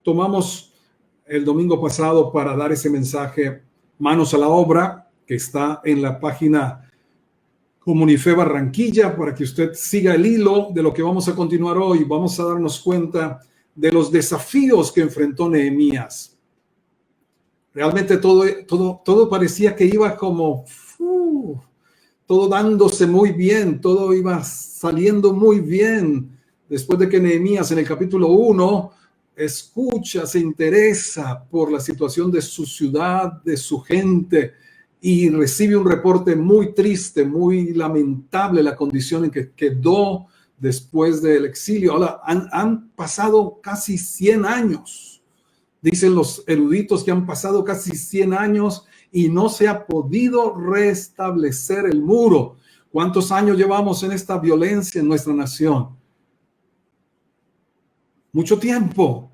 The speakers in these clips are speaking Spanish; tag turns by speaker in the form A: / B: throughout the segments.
A: tomamos el domingo pasado para dar ese mensaje Manos a la Obra, que está en la página Comunife Barranquilla, para que usted siga el hilo de lo que vamos a continuar hoy. Vamos a darnos cuenta de los desafíos que enfrentó Nehemías. Realmente todo parecía que iba como todo dándose muy bien, todo iba saliendo muy bien. Después de que Nehemías en el capítulo 1 escucha, se interesa por la situación de su ciudad, de su gente, y recibe un reporte muy triste, muy lamentable, la condición en que quedó después del exilio. Ahora, han pasado casi 100 años. Dicen los eruditos que han pasado casi 100 años y no se ha podido restablecer el muro. ¿Cuántos años llevamos en esta violencia en nuestra nación? Mucho tiempo.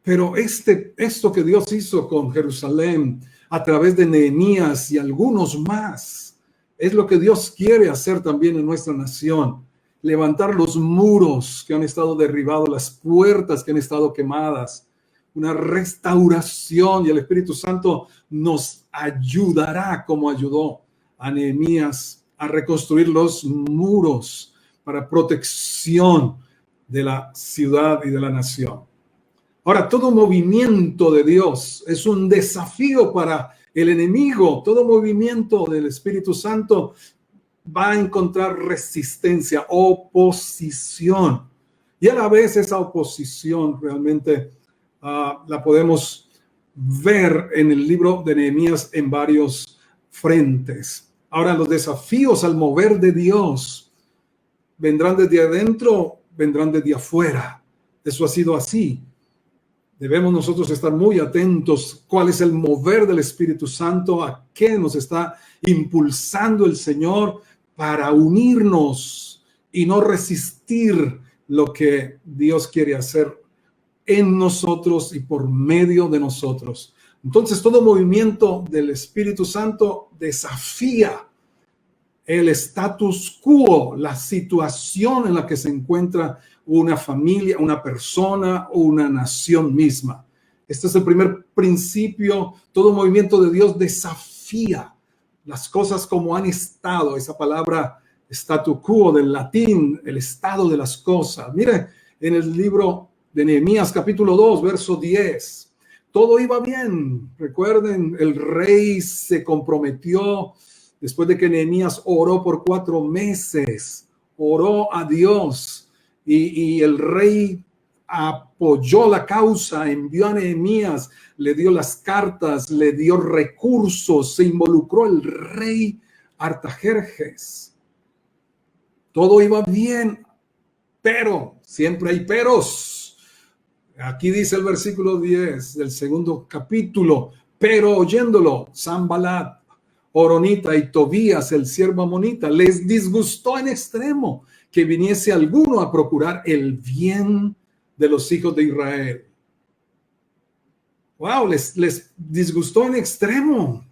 A: Pero esto que Dios hizo con Jerusalén a través de Nehemías y algunos más, es lo que Dios quiere hacer también en nuestra nación. Levantar los muros que han estado derribados, las puertas que han estado quemadas. Una restauración, y el Espíritu Santo nos ayudará como ayudó a Nehemías a reconstruir los muros para protección de la ciudad y de la nación. Ahora, todo movimiento de Dios es un desafío para el enemigo. Todo movimiento del Espíritu Santo va a encontrar resistencia, oposición. Y a la vez esa oposición realmente la podemos ver en el libro de Nehemías en varios frentes. Ahora, los desafíos al mover de Dios vendrán desde adentro, vendrán desde afuera. Eso ha sido así. Debemos nosotros estar muy atentos cuál es el mover del Espíritu Santo, a qué nos está impulsando el Señor para unirnos y no resistir lo que Dios quiere hacer en nosotros y por medio de nosotros. Entonces, todo movimiento del Espíritu Santo desafía el status quo, la situación en la que se encuentra una familia, una persona o una nación misma. Este es el primer principio. Todo movimiento de Dios desafía las cosas como han estado. Esa palabra statu quo del latín, el estado de las cosas. Mire, en el libro de Nehemías capítulo 2, verso 10. Todo iba bien. Recuerden, el rey se comprometió después de que Nehemías oró por 4 meses. Oró a Dios y el rey apoyó la causa, envió a Nehemías, le dio las cartas, le dio recursos, se involucró el rey Artajerjes. Todo iba bien, pero siempre hay peros. Aquí dice el versículo 10 del segundo capítulo: pero oyéndolo, Sanballat, Horonita y Tobías, el siervo amonita, les disgustó en extremo que viniese alguno a procurar el bien de los hijos de Israel. Wow, les disgustó en extremo.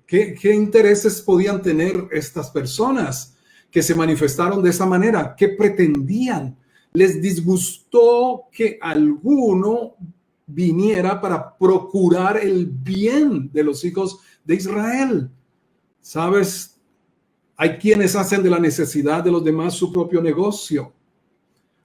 A: ¿Qué intereses podían tener estas personas que se manifestaron de esa manera? ¿Qué pretendían? Les disgustó que alguno viniera para procurar el bien de los hijos de Israel. ¿Sabes? Hay quienes hacen de la necesidad de los demás su propio negocio.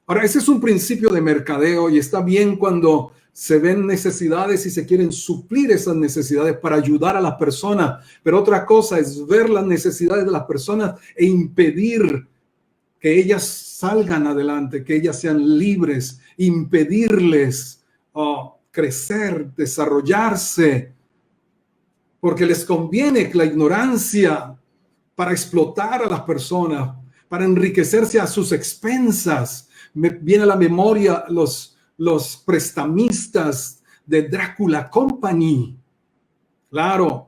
A: Ahora, ese es un principio de mercadeo y está bien cuando se ven necesidades y se quieren suplir esas necesidades para ayudar a las personas. Pero otra cosa es ver las necesidades de las personas e impedir que ellas salgan adelante, que ellas sean libres, impedirles crecer, desarrollarse, porque les conviene la ignorancia para explotar a las personas, para enriquecerse a sus expensas. Me viene a la memoria los prestamistas de Drácula Company. Claro,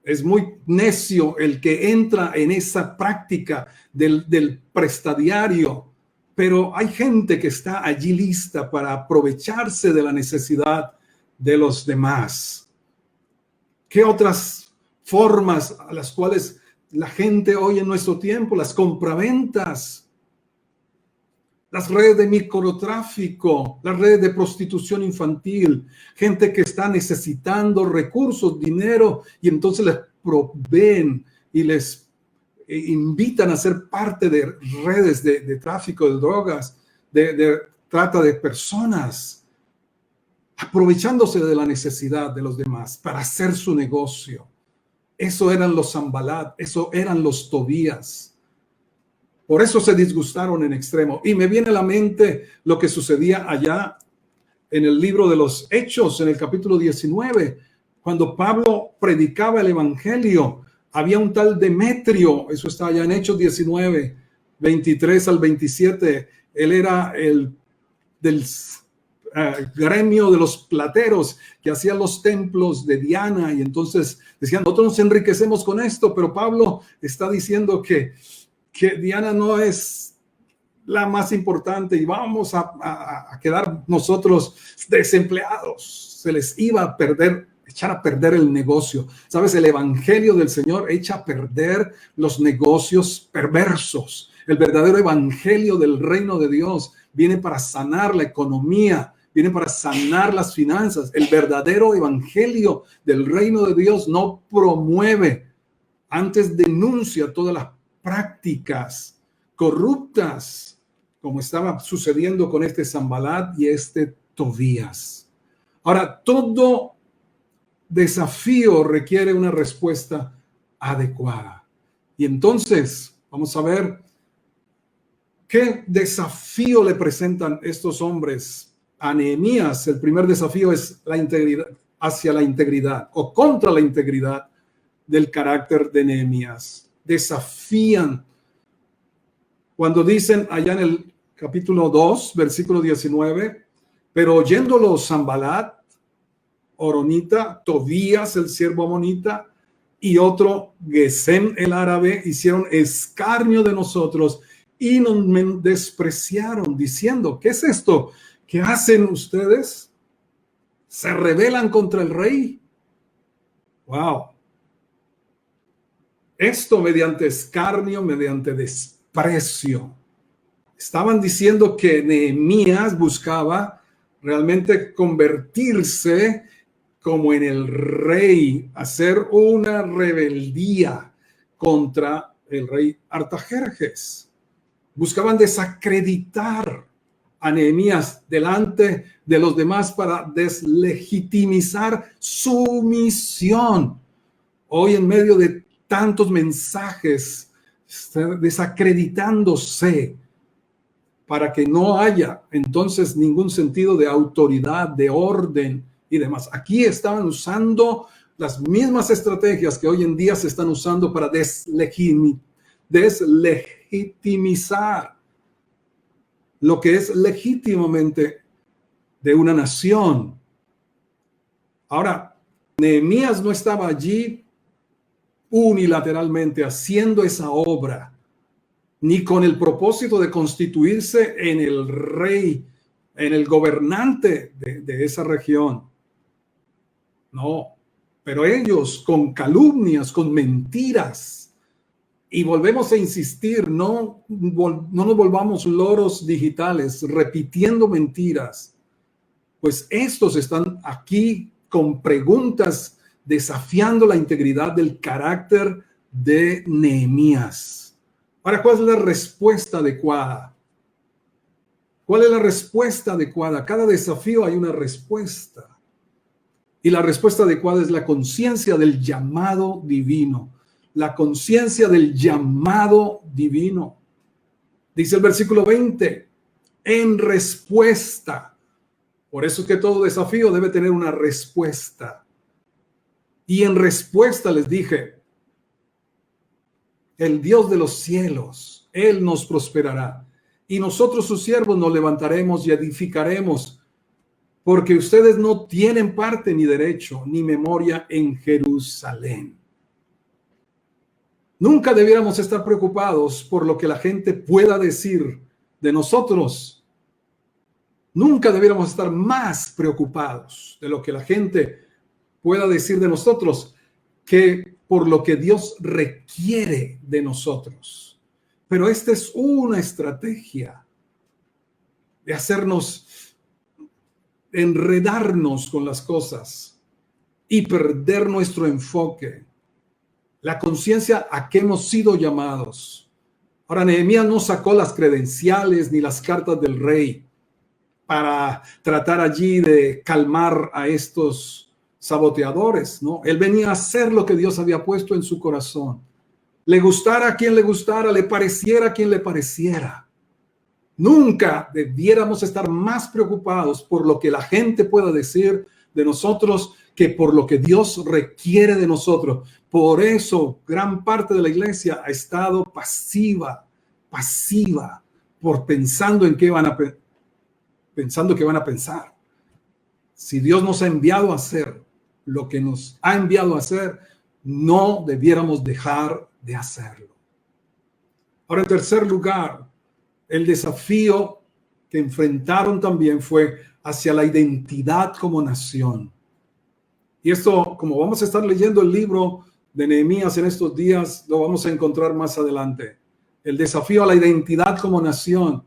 A: es muy necio el que entra en esa práctica del prestadiario, pero hay gente que está allí lista para aprovecharse de la necesidad de los demás. ¿Qué otras formas a las cuales la gente hoy en nuestro tiempo? Las compraventas las redes de microtráfico, las redes de prostitución infantil, gente que está necesitando recursos, dinero, y entonces les proveen y les invitan a ser parte de redes de tráfico de drogas, de trata de personas, aprovechándose de la necesidad de los demás para hacer su negocio. Eso eran los Sanbalat, eso eran los Tobías. Por eso se disgustaron en extremo. Y me viene a la mente lo que sucedía allá en el libro de los Hechos, en el capítulo 19, cuando Pablo predicaba el evangelio. Había un tal Demetrio, eso está allá en Hechos 19, 23 al 27. Él era el del gremio de los plateros que hacían los templos de Diana, y entonces decían, nosotros nos enriquecemos con esto, pero Pablo está diciendo que Diana no es la más importante y vamos a quedar nosotros desempleados. Se les iba a echar a perder el negocio. ¿Sabes? El evangelio del Señor echa a perder los negocios perversos. El verdadero evangelio del reino de Dios viene para sanar la economía, viene para sanar las finanzas. El verdadero evangelio del reino de Dios no promueve, antes denuncia todas las prácticas corruptas, como estaba sucediendo con este Sanbalat y este Tobías. Ahora, todo desafío requiere una respuesta adecuada. Y entonces, vamos a ver qué desafío le presentan estos hombres a Nehemías. El primer desafío es la integridad, hacia la integridad o contra la integridad del carácter de Nehemías. Desafían cuando dicen allá en el capítulo 2, versículo 19, pero oyéndolo Sanbalat, Horonita, Tobías, el siervo amonita, y otro, Gesem, el árabe, hicieron escarnio de nosotros y nos despreciaron, diciendo, ¿qué es esto? ¿Qué hacen ustedes? ¿Se rebelan contra el rey? ¡Wow! Esto mediante escarnio, mediante desprecio. Estaban diciendo que Nehemías buscaba realmente convertirse como en el rey, hacer una rebeldía contra el rey Artajerjes. Buscaban desacreditar a Nehemías delante de los demás para deslegitimizar su misión. Hoy, en medio de tantos mensajes, desacreditándose para que no haya entonces ningún sentido de autoridad, de orden y demás. Aquí estaban usando las mismas estrategias que hoy en día se están usando para deslegitimizar lo que es legítimamente de una nación. Ahora, Nehemías no estaba allí unilateralmente haciendo esa obra, ni con el propósito de constituirse en el rey, en el gobernante de esa región. No, pero ellos con calumnias, con mentiras, y volvemos a insistir, no nos volvamos loros digitales repitiendo mentiras, pues estos están aquí con preguntas desafiando la integridad del carácter de Nehemías. Ahora, ¿cuál es la respuesta adecuada? ¿Cuál es la respuesta adecuada? Cada desafío hay una respuesta. Y la respuesta adecuada es la conciencia del llamado divino. La conciencia del llamado divino. Dice el versículo 20, en respuesta. Por eso es que todo desafío debe tener una respuesta. Y en respuesta les dije, el Dios de los cielos, Él nos prosperará. Y nosotros sus siervos nos levantaremos y edificaremos, porque ustedes no tienen parte ni derecho ni memoria en Jerusalén. Nunca debiéramos estar preocupados por lo que la gente pueda decir de nosotros. Nunca debiéramos estar más preocupados de lo que la gente pueda decir de nosotros que por lo que Dios requiere de nosotros. Pero esta es una estrategia. de hacernos enredarnos con las cosas y perder nuestro enfoque, la conciencia a que hemos sido llamados. Ahora, Nehemías no sacó las credenciales ni las cartas del rey para tratar allí de calmar a estos saboteadores, ¿no? Él venía a hacer lo que Dios había puesto en su corazón. Le gustara a quien le gustara, le pareciera a quien le pareciera. Nunca debiéramos estar más preocupados por lo que la gente pueda decir de nosotros que por lo que Dios requiere de nosotros. Por eso gran parte de la iglesia ha estado pasiva, por pensando en qué van a pensar. Si Dios nos ha enviado a hacer lo que nos ha enviado a hacer, no debiéramos dejar de hacerlo. Ahora, en tercer lugar, el desafío que enfrentaron también fue hacia la identidad como nación. Y esto, como vamos a estar leyendo el libro de Nehemías en estos días, lo vamos a encontrar más adelante. El desafío a la identidad como nación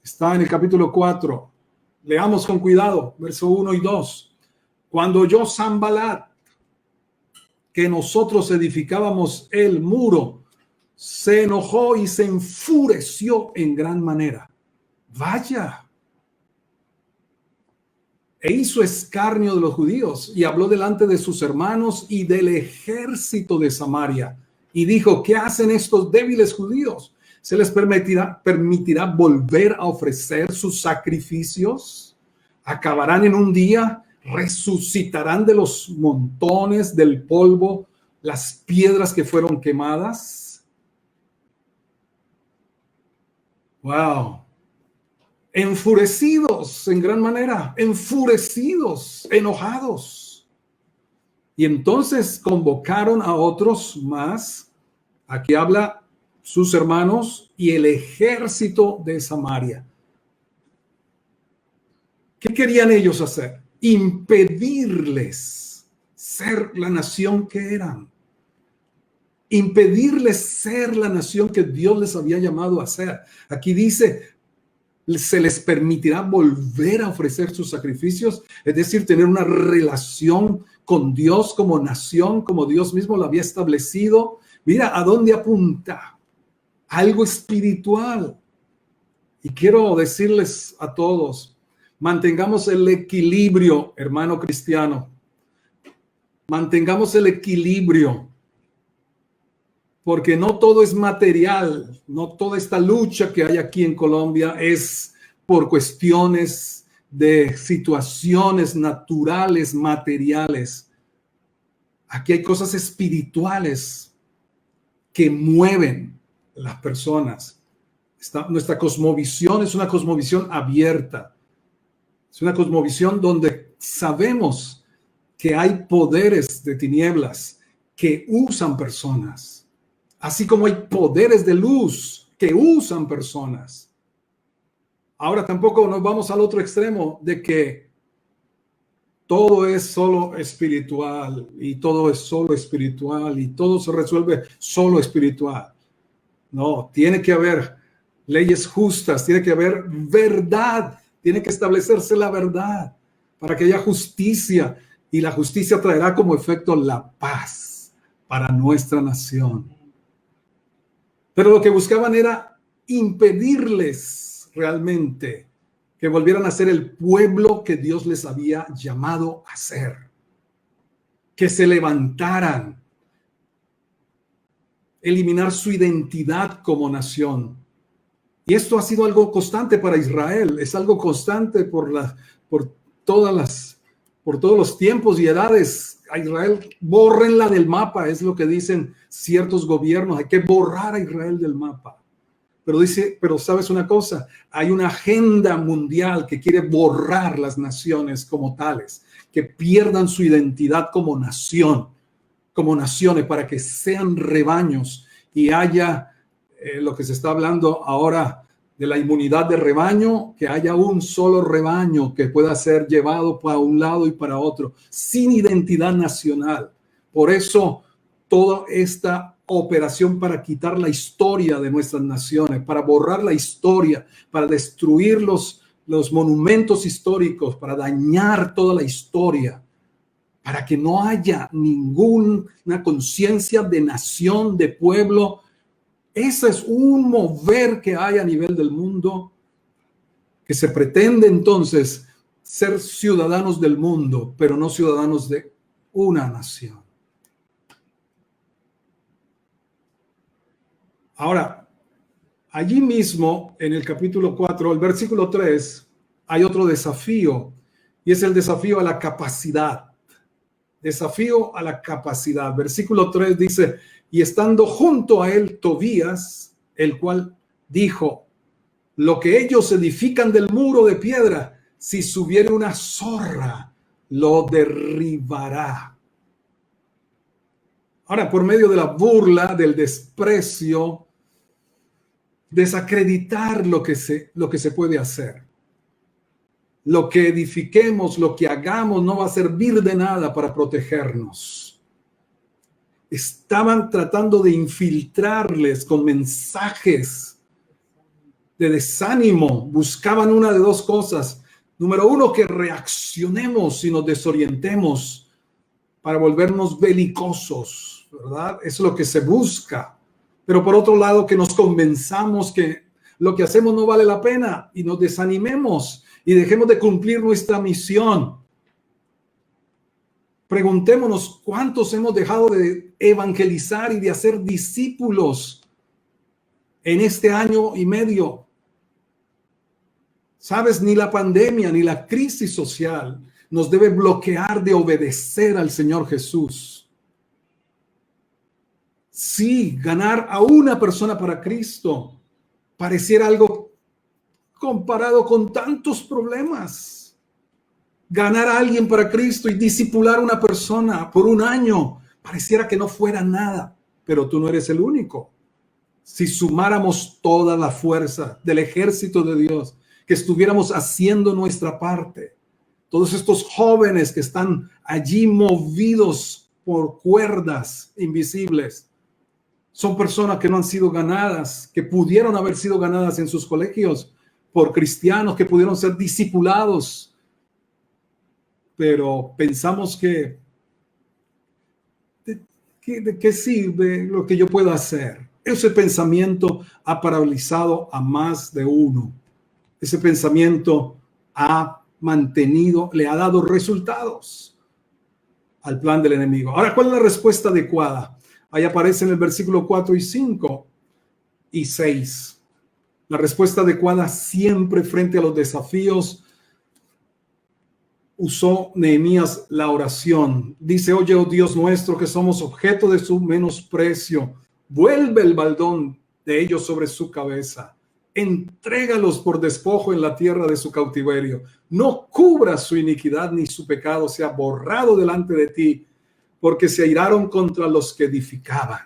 A: está en el capítulo 4. Leamos con cuidado, verso 1 y 2. Cuando oyó Sanbalat que nosotros edificábamos el muro, se enojó y se enfureció en gran manera. Vaya. E hizo escarnio de los judíos y habló delante de sus hermanos y del ejército de Samaria. Y dijo, ¿qué hacen estos débiles judíos? ¿Se les permitirá volver a ofrecer sus sacrificios? ¿Acabarán en un día? ¿Resucitarán de los montones del polvo las piedras que fueron quemadas? Wow. Enfurecidos en gran manera, enfurecidos, enojados. Y entonces convocaron a otros más. Aquí habla sus hermanos y el ejército de Samaria. ¿Qué querían ellos hacer? Impedirles ser la nación que eran. Impedirles ser la nación que Dios les había llamado a ser. Aquí dice, se les permitirá volver a ofrecer sus sacrificios, es decir, tener una relación con Dios como nación, como Dios mismo lo había establecido. Mira a dónde apunta, algo espiritual. Y quiero decirles a todos, mantengamos el equilibrio, hermano cristiano. Mantengamos el equilibrio, porque no todo es material, no toda esta lucha que hay aquí en Colombia es por cuestiones de situaciones naturales, materiales. Aquí hay cosas espirituales que mueven las personas. Nuestra cosmovisión es una cosmovisión abierta. Es una cosmovisión donde sabemos que hay poderes de tinieblas que usan personas, así como hay poderes de luz que usan personas. Ahora tampoco nos vamos al otro extremo de que todo es solo espiritual y todo es solo espiritual y todo se resuelve solo espiritual. No, tiene que haber leyes justas, tiene que haber verdad, tiene que establecerse la verdad para que haya justicia, y la justicia traerá como efecto la paz para nuestra nación. Pero lo que buscaban era impedirles realmente que volvieran a ser el pueblo que Dios les había llamado a ser, que se levantaran, eliminar su identidad como nación. Y esto ha sido algo constante para Israel, es algo constante por todos los tiempos y edades. A Israel, bórrenla del mapa, es lo que dicen ciertos gobiernos, hay que borrar a Israel del mapa. Pero sabes una cosa, hay una agenda mundial que quiere borrar las naciones como tales, que pierdan su identidad como nación, como naciones, para que sean rebaños y haya lo que se está hablando ahora de la inmunidad de rebaño, que haya un solo rebaño que pueda ser llevado para un lado y para otro, sin identidad nacional. Por eso toda esta operación para quitar la historia de nuestras naciones, para borrar la historia, para destruir los monumentos históricos, para dañar toda la historia, para que no haya ninguna conciencia de nación, de pueblo. Ese es un mover que hay a nivel del mundo, que se pretende entonces ser ciudadanos del mundo, pero no ciudadanos de una nación. Ahora, allí mismo en el capítulo 4, el versículo 3, hay otro desafío, y es el desafío a la capacidad. Desafío a la capacidad. Versículo 3 dice: y estando junto a él Tobías, el cual dijo: lo que ellos edifican del muro de piedra, si subiere una zorra, lo derribará. Ahora, por medio de la burla, del desprecio, desacreditar lo que se puede hacer. Lo que edifiquemos, lo que hagamos, no va a servir de nada para protegernos. Estaban tratando de infiltrarles con mensajes de desánimo. Buscaban una de dos cosas. Número uno, que reaccionemos y nos desorientemos para volvernos belicosos, ¿verdad? Es lo que se busca. Pero por otro lado, que nos convenzamos que lo que hacemos no vale la pena y nos desanimemos y dejemos de cumplir nuestra misión. Preguntémonos cuántos hemos dejado de evangelizar y de hacer discípulos en este año y medio. Sabes, ni la pandemia ni la crisis social nos debe bloquear de obedecer al Señor Jesús. Sí, ganar a una persona para Cristo pareciera algo comparado con tantos problemas. Ganar a alguien para Cristo y discipular a una persona por un año pareciera que no fuera nada, pero tú no eres el único. Si sumáramos toda la fuerza del ejército de Dios, que estuviéramos haciendo nuestra parte, todos estos jóvenes que están allí movidos por cuerdas invisibles, son personas que no han sido ganadas, que pudieron haber sido ganadas en sus colegios por cristianos, que pudieron ser discipulados. Pero pensamos ¿de qué sirve lo que yo pueda hacer? Ese pensamiento ha paralizado a más de uno. Ese pensamiento le ha dado resultados al plan del enemigo. Ahora, ¿cuál es la respuesta adecuada? Ahí aparece en el versículo 4 y 5 y 6. La respuesta adecuada siempre frente a los desafíos. Usó Nehemías la oración. Dice: oye, oh Dios nuestro, que somos objeto de su menosprecio. Vuelve el baldón de ellos sobre su cabeza. Entrégalos por despojo en la tierra de su cautiverio. No cubra su iniquidad ni su pecado sea borrado delante de ti, porque se airaron contra los que edificaban.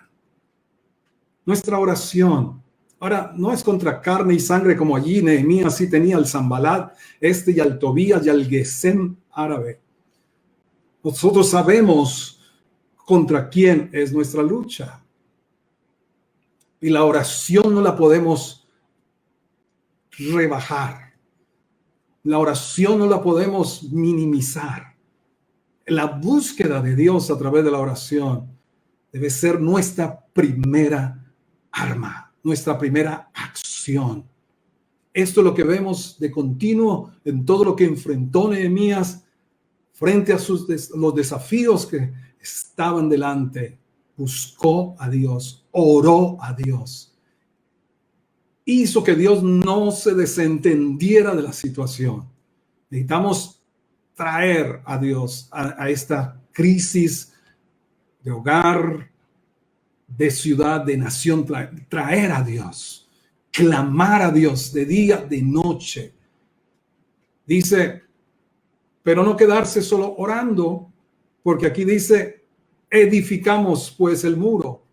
A: Nuestra oración ahora no es contra carne y sangre, como allí Nehemías sí tenía al Sanbalat, y al Tobías y al Gesem árabe. Nosotros sabemos contra quién es nuestra lucha. Y la oración no la podemos rebajar. La oración no la podemos minimizar. La búsqueda de Dios a través de la oración debe ser nuestra primera arma, nuestra primera acción. Esto es lo que vemos de continuo en todo lo que enfrentó Nehemías frente a los desafíos que estaban delante. Buscó a Dios, oró a Dios. Hizo que Dios no se desentendiera de la situación. Necesitamos traer a Dios a esta crisis de hogar, de ciudad, de nación, traer a Dios, clamar a Dios de día, de noche. Dice, pero no quedarse solo orando, porque aquí dice, edificamos pues el muro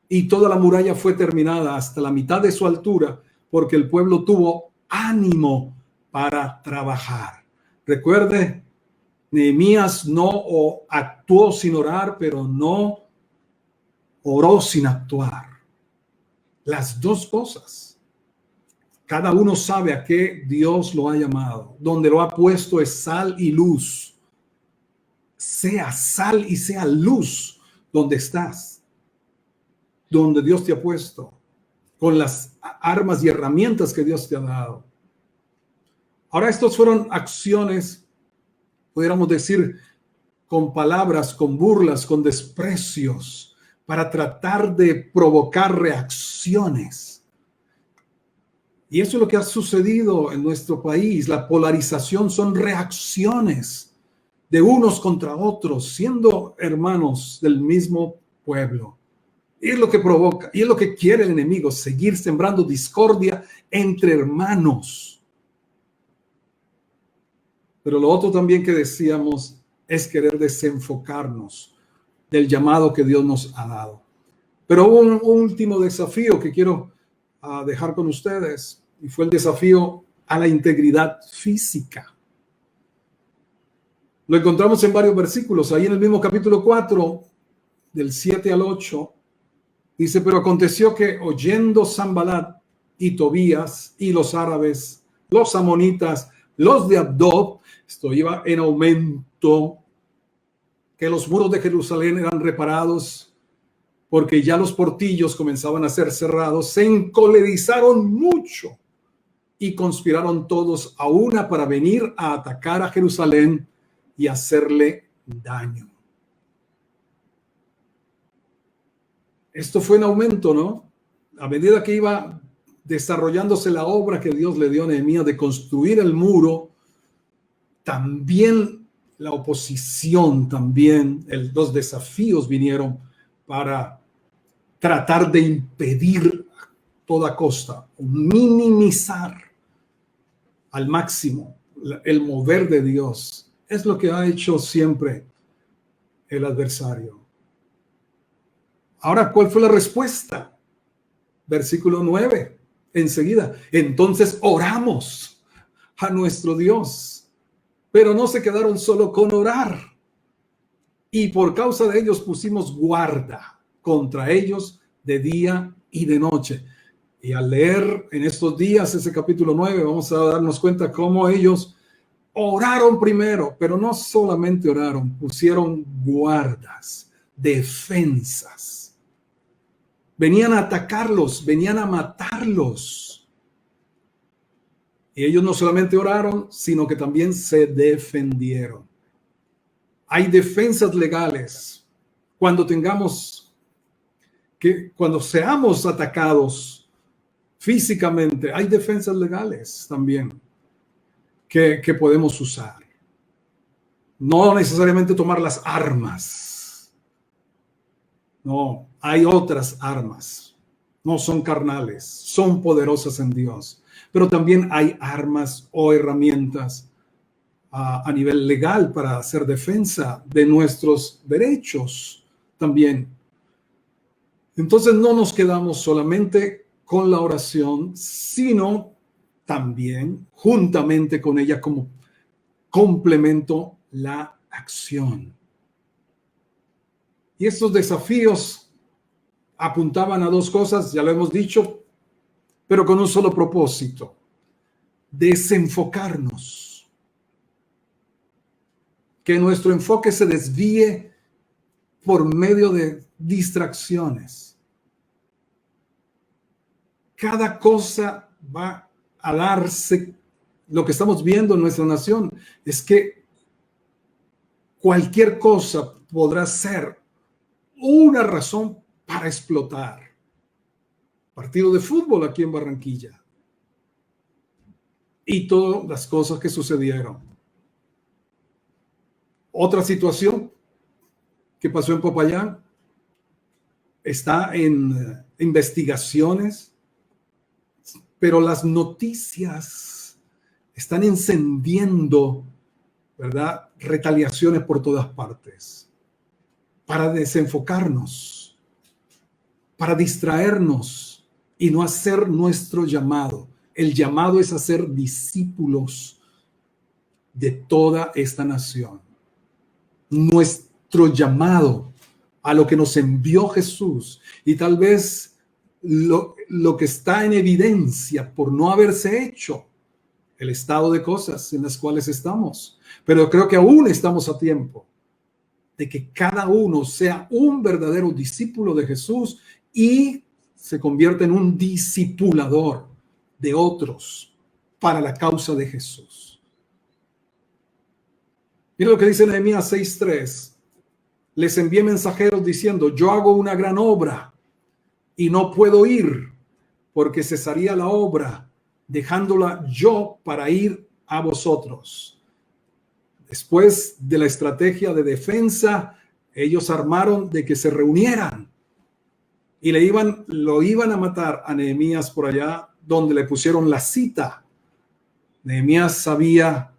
A: y toda la muralla fue terminada hasta la mitad de su altura, porque el pueblo tuvo ánimo para trabajar. Recuerde, Nehemías no actuó sin orar, pero no oró sin actuar. Las dos cosas. Cada uno sabe a qué Dios lo ha llamado. Donde lo ha puesto es sal y luz. Sea sal y sea luz donde estás. Donde Dios te ha puesto. Con las armas y herramientas que Dios te ha dado. Ahora, estos fueron acciones, pudiéramos decir, con palabras, con burlas, con desprecios, para tratar de provocar reacciones. Y eso es lo que ha sucedido en nuestro país. La polarización son reacciones de unos contra otros, siendo hermanos del mismo pueblo. Y es lo que provoca, y es lo que quiere el enemigo, seguir sembrando discordia entre hermanos. Pero lo otro también que decíamos es querer desenfocarnos del llamado que Dios nos ha dado. Pero hubo un último desafío que quiero dejar con ustedes, y fue el desafío a la integridad física. Lo encontramos en varios versículos, ahí en el mismo capítulo 4, del 7 al 8, dice: pero aconteció que oyendo Sanbalat y Tobías y los árabes, los amonitas, los de Abdob, esto iba en aumento, que los muros de Jerusalén eran reparados, porque ya los portillos comenzaban a ser cerrados, se encolerizaron mucho y conspiraron todos a una para venir a atacar a Jerusalén y hacerle daño. Esto fue en aumento, ¿no? A medida que iba desarrollándose la obra que Dios le dio a Nehemías de construir el muro, también la oposición, también los desafíos vinieron para tratar de impedir a toda costa, o minimizar al máximo el mover de Dios. Es lo que ha hecho siempre el adversario. Ahora, ¿cuál fue la respuesta? Versículo 9, enseguida. Entonces oramos a nuestro Dios, pero no se quedaron solo con orar. Y por causa de ellos pusimos guarda contra ellos de día y de noche. Y al leer en estos días ese capítulo 9, vamos a darnos cuenta cómo ellos oraron primero, pero no solamente oraron, pusieron guardas, defensas. Venían a atacarlos, venían a matarlos. Y ellos no solamente oraron, sino que también se defendieron. Hay defensas legales. Cuando seamos atacados físicamente, hay defensas legales también que podemos usar. No necesariamente tomar las armas. No, hay otras armas. No son carnales, son poderosas en Dios. Pero también hay armas o herramientas a nivel legal para hacer defensa de nuestros derechos también. Entonces no nos quedamos solamente con la oración, sino también juntamente con ella como complemento la acción. Y estos desafíos apuntaban a dos cosas, ya lo hemos dicho, pero con un solo propósito: desenfocarnos. Que nuestro enfoque se desvíe por medio de distracciones. Cada cosa va a darse. Lo que estamos viendo en nuestra nación es que cualquier cosa podrá ser una razón para explotar. Partido de fútbol aquí en Barranquilla. Y todas las cosas que sucedieron. Otra situación que pasó en Popayán está en investigaciones, pero las noticias están encendiendo, ¿verdad?, retaliaciones por todas partes para desenfocarnos, para distraernos y no hacer nuestro llamado. El llamado es hacer discípulos de toda esta nación. Nuestro llamado a lo que nos envió Jesús. Y tal vez lo que está en evidencia por no haberse hecho, el estado de cosas en las cuales estamos. Pero creo que aún estamos a tiempo de que cada uno sea un verdadero discípulo de Jesús y se convierta en un discipulador de otros para la causa de Jesús. Mira lo que dice Nehemías 6:3. Les envié mensajeros diciendo, yo hago una gran obra y no puedo ir, porque cesaría la obra, dejándola yo para ir a vosotros. Después de la estrategia de defensa, ellos armaron de que se reunieran y lo iban a matar a Nehemías por allá donde le pusieron la cita. Nehemías sabía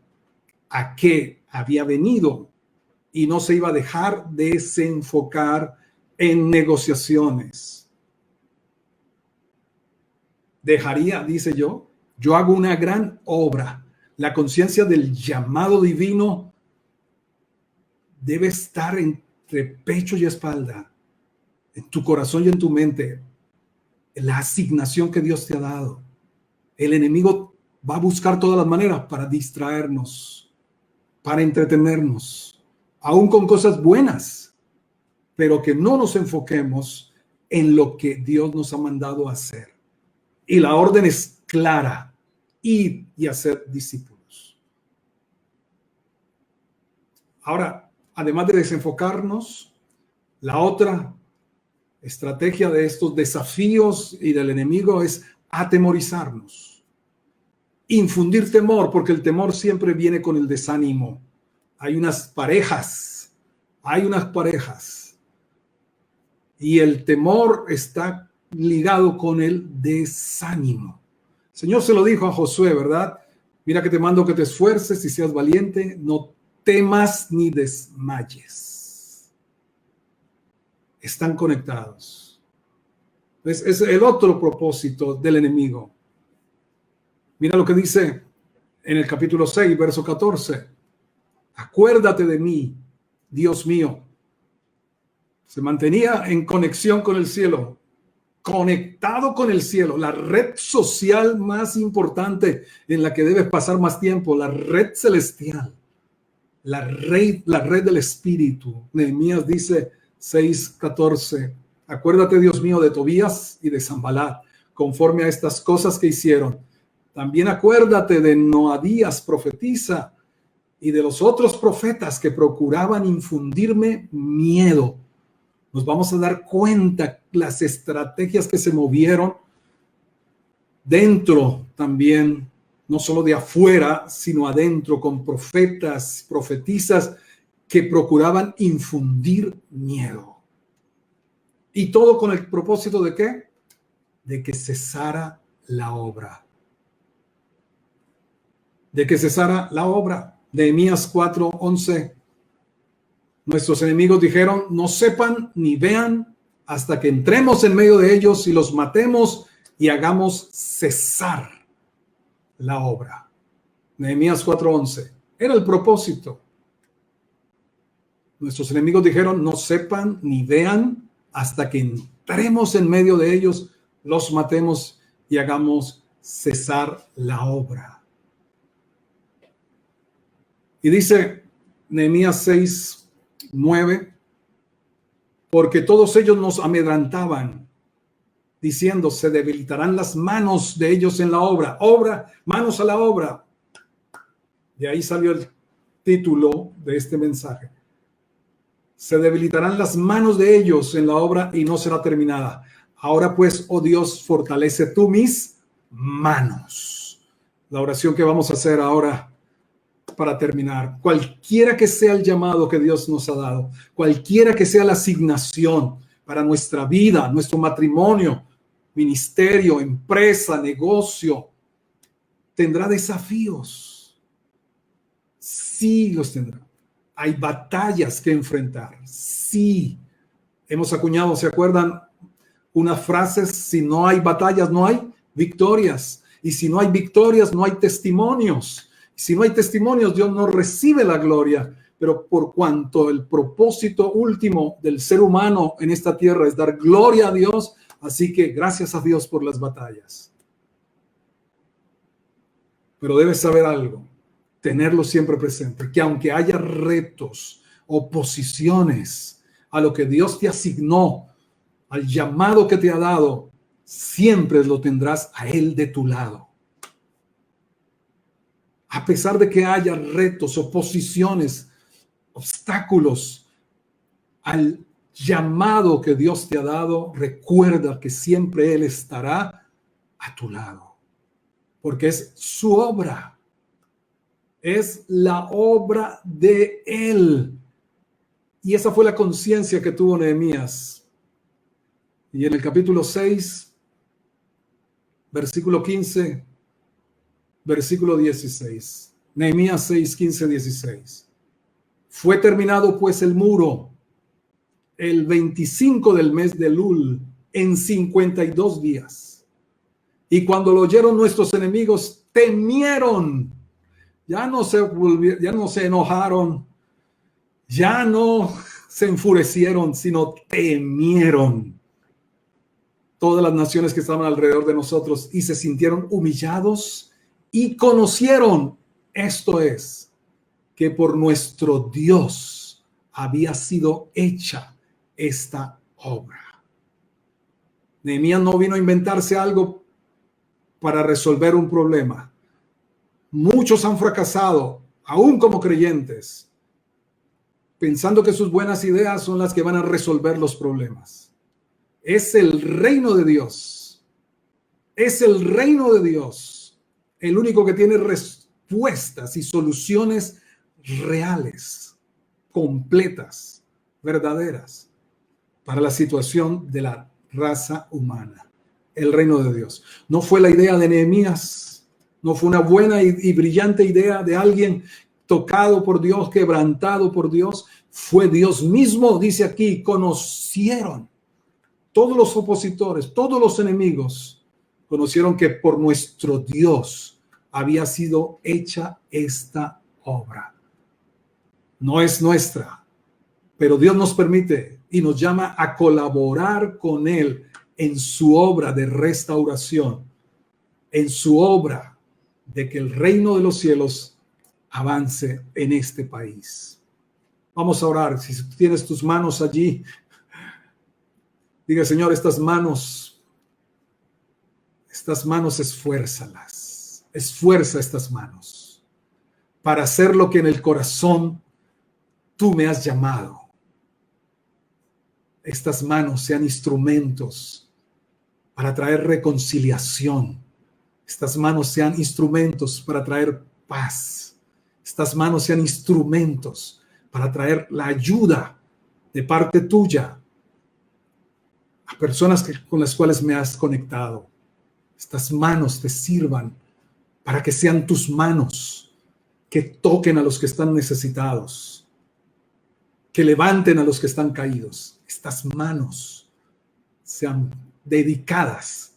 A: a qué había venido y no se iba a dejar desenfocar en negociaciones. Dejaría, dice yo hago una gran obra. La conciencia del llamado divino debe estar entre pecho y espalda, en tu corazón y en tu mente. La asignación que Dios te ha dado. El enemigo va a buscar todas las maneras para distraernos, para entretenernos, aún con cosas buenas, pero que no nos enfoquemos en lo que Dios nos ha mandado a hacer. Y la orden es clara: ir y hacer discípulos. Ahora, además de desenfocarnos, la otra estrategia de estos desafíos y del enemigo es atemorizarnos, infundir temor, porque el temor siempre viene con el desánimo. Hay unas parejas y el temor está ligado con el desánimo. El Señor se lo dijo a Josué, ¿verdad? Mira que te mando que te esfuerces y seas valiente, no temas ni desmayes. Están conectados. Es el otro propósito del enemigo. Mira lo que dice en el capítulo 6, verso 14. Acuérdate de mí, Dios mío. Se mantenía en conexión con el cielo, conectado con el cielo, la red social más importante en la que debes pasar más tiempo, la red celestial, la red del Espíritu. Nehemías dice 6:14, acuérdate, Dios mío, de Tobías y de Sanbalat, conforme a estas cosas que hicieron. También acuérdate de Noadías, profetisa, y de los otros profetas que procuraban infundirme miedo. Nos vamos a dar cuenta las estrategias que se movieron dentro también, no solo de afuera, sino adentro, con profetas, profetisas que procuraban infundir miedo. Y todo con el propósito ¿de qué? De que cesara la obra. De que cesara la obra. Nehemías 4:11. Nuestros enemigos dijeron, no sepan ni vean hasta que entremos en medio de ellos y los matemos y hagamos cesar la obra. Nehemías 4:11. Era el propósito. Nuestros enemigos dijeron, no sepan ni vean hasta que entremos en medio de ellos, los matemos y hagamos cesar la obra. Y dice Nehemías 6:9, porque todos ellos nos amedrantaban, diciendo, se debilitarán las manos de ellos en la obra. Obra, manos a la obra. De ahí salió el título de este mensaje. Se debilitarán las manos de ellos en la obra y no será terminada. Ahora pues, oh Dios, fortalece tú mis manos. La oración que vamos a hacer ahora para terminar. Cualquiera que sea el llamado que Dios nos ha dado, cualquiera que sea la asignación para nuestra vida, nuestro matrimonio, ministerio, empresa, negocio, tendrá desafíos. Sí los tendrá. Hay batallas que enfrentar. Sí. Hemos acuñado, ¿se acuerdan? Unas frases: si no hay batallas, no hay victorias. Y si no hay victorias, no hay testimonios. Si no hay testimonios, Dios no recibe la gloria. Pero por cuanto el propósito último del ser humano en esta tierra es dar gloria a Dios, Así que gracias a Dios por las batallas. Pero debes saber algo, tenerlo siempre presente, que aunque haya retos, oposiciones a lo que Dios te asignó, al llamado que te ha dado, siempre lo tendrás a Él de tu lado. A pesar de que haya retos, oposiciones, obstáculos al llamado que Dios te ha dado, recuerda que siempre Él estará a tu lado, porque es su obra, es la obra de Él. Y esa fue la conciencia que tuvo Nehemías. Y en el capítulo 6, versículo 15, versículo 16. Nehemías 6, 15, 16. Fue terminado pues el muro el 25 del mes de Elul en 52 días. Y cuando lo oyeron nuestros enemigos, temieron. Ya no se enojaron, ya no se enfurecieron, sino temieron todas las naciones que estaban alrededor de nosotros y se sintieron humillados y conocieron, esto es, que por nuestro Dios había sido hecha esta obra. Nehemías no vino a inventarse algo para resolver un problema. Muchos han fracasado, aún como creyentes, pensando que sus buenas ideas son las que van a resolver los problemas. Es el reino de Dios. Es el reino de Dios el único que tiene respuestas y soluciones reales, completas, verdaderas para la situación de la raza humana. El reino de Dios. No fue la idea de Nehemías, no fue una buena y brillante idea de alguien tocado por Dios, quebrantado por Dios. Fue Dios mismo, dice aquí, conocieron. Todos los opositores, todos los enemigos, conocieron que por nuestro Dios había sido hecha esta obra. No es nuestra, pero Dios nos permite y nos llama a colaborar con Él en su obra de restauración, en su obra de que el reino de los cielos avance en este país. Vamos a orar. Si tienes tus manos allí, diga: Señor, estas manos, esfuérzalas. Esfuerza estas manos para hacer lo que en el corazón tú me has llamado. Estas manos sean instrumentos para traer reconciliación. Estas manos sean instrumentos para traer paz. Estas manos sean instrumentos para traer la ayuda de parte tuya a personas con las cuales me has conectado. Estas manos te sirvan para que sean tus manos que toquen a los que están necesitados, que levanten a los que están caídos. Estas manos sean dedicadas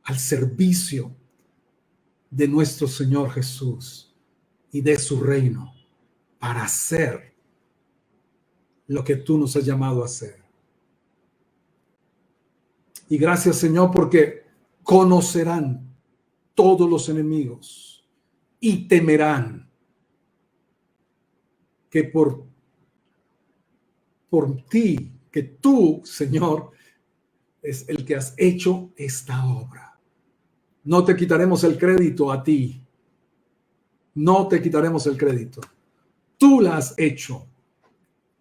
A: al servicio de nuestro Señor Jesús y de su reino para hacer lo que tú nos has llamado a hacer. Y gracias, Señor, porque conocerán todos los enemigos y temerán que por ti, que tú, Señor, es el que has hecho esta obra. No te quitaremos el crédito a ti. No te quitaremos el crédito. Tú la has hecho.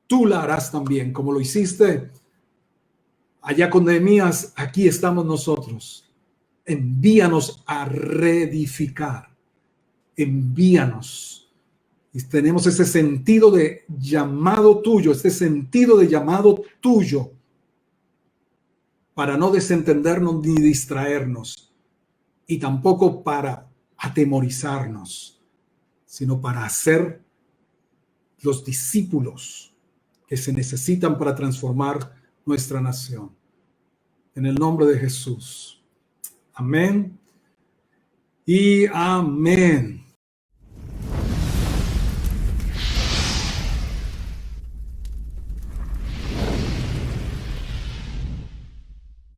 A: Tú la harás también, como lo hiciste allá con Nehemías. Aquí estamos nosotros. Envíanos a reedificar. Envíanos. Y tenemos ese sentido de llamado tuyo, este sentido de llamado tuyo, para no desentendernos ni distraernos, y tampoco para atemorizarnos, sino para hacer los discípulos que se necesitan para transformar nuestra nación. En el nombre de Jesús. Amén y amén.